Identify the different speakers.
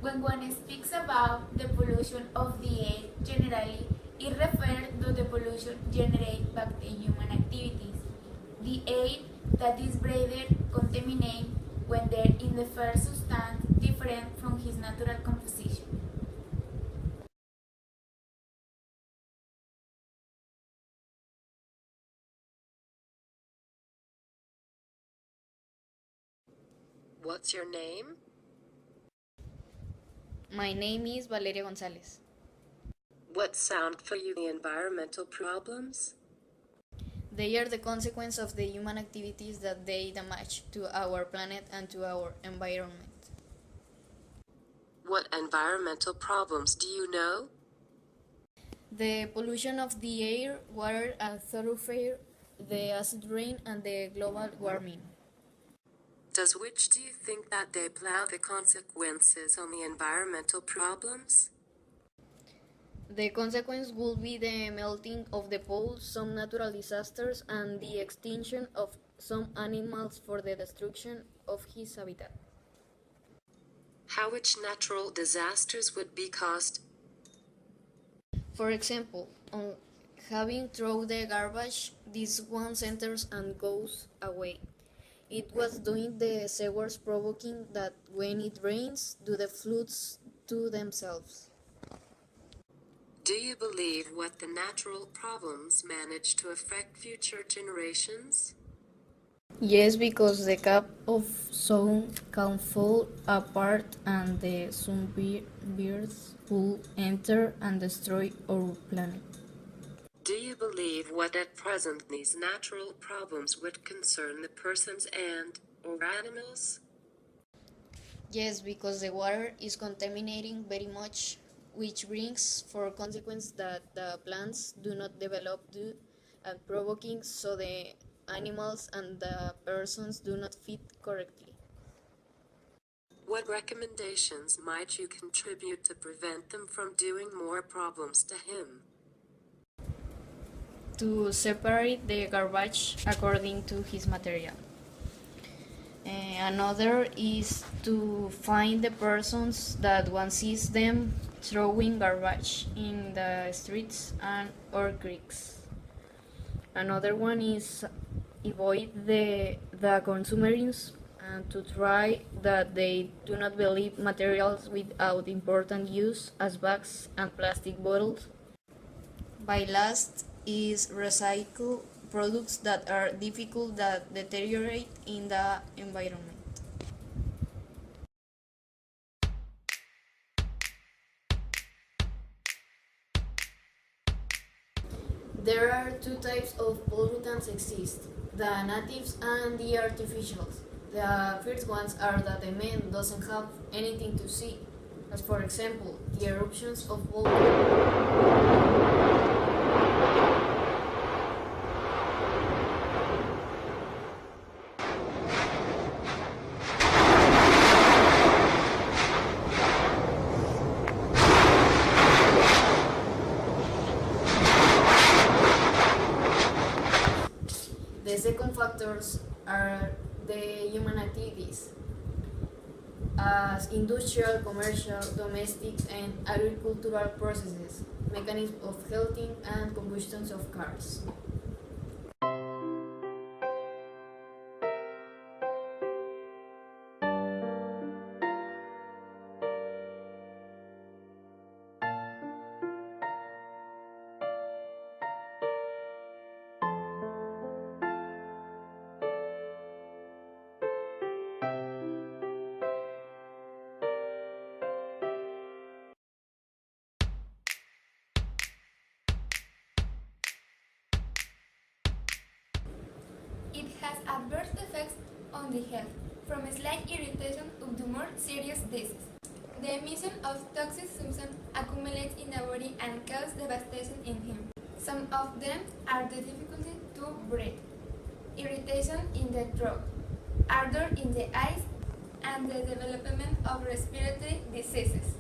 Speaker 1: When one speaks about the pollution of the air generally, it refers to the pollution generated by the human activities. The air that is breathed contaminated when there in the first substance different from its natural composition.
Speaker 2: What's your name?
Speaker 3: My name is Valeria Gonzalez.
Speaker 2: What sound for you the environmental problems?
Speaker 3: They are the consequence of the human activities that they damage to our planet and to our environment.
Speaker 2: What environmental problems do you know?
Speaker 3: The pollution of the air, water and thoroughfare, the acid rain and the global warming.
Speaker 2: Does which do you think that they plow the consequences on the environmental problems?
Speaker 3: The consequence will be the melting of the poles, some natural disasters, and the extinction of some animals for the destruction of his habitat.
Speaker 2: How which natural disasters would be caused?
Speaker 3: For example, on having thrown the garbage, this one enters and goes away. It was doing the sewers provoking that when it rains, do the floods to themselves.
Speaker 2: Do you believe what the natural problems manage to affect future generations?
Speaker 3: Yes, because the cap of zone can fall apart and the sunbirds will enter and destroy our planet.
Speaker 2: Do you believe what at present these natural problems would concern the persons and or animals?
Speaker 3: Yes, because the water is contaminating very much, which brings for consequence that the plants do not develop due and provoking so the animals and the persons do not feed correctly.
Speaker 2: What recommendations might you contribute to prevent them from doing more problems to him?
Speaker 3: To separate the garbage according to his material. Another is to find the persons that one sees them throwing garbage in the streets and or creeks. Another one is avoid the consumerism and to try that they do not believe materials without important use as bags and plastic bottles. By last is recycle products that are difficult that deteriorate in the environment. There are two types of pollutants exist, the natives and the artificials. The first ones are that the man doesn't have anything to see, as for example, the eruptions of volcanoes. The second factors are the human activities, as industrial, commercial, domestic, and agricultural processes, mechanisms of heating and combustions of cars.
Speaker 1: It has adverse effects on the health, from slight irritation up to more serious disease. The emission of toxic substances accumulates in the body and causes devastation in him. Some of them are the difficulty to breathe, irritation in the throat, ardor in the eyes, and the development of respiratory diseases.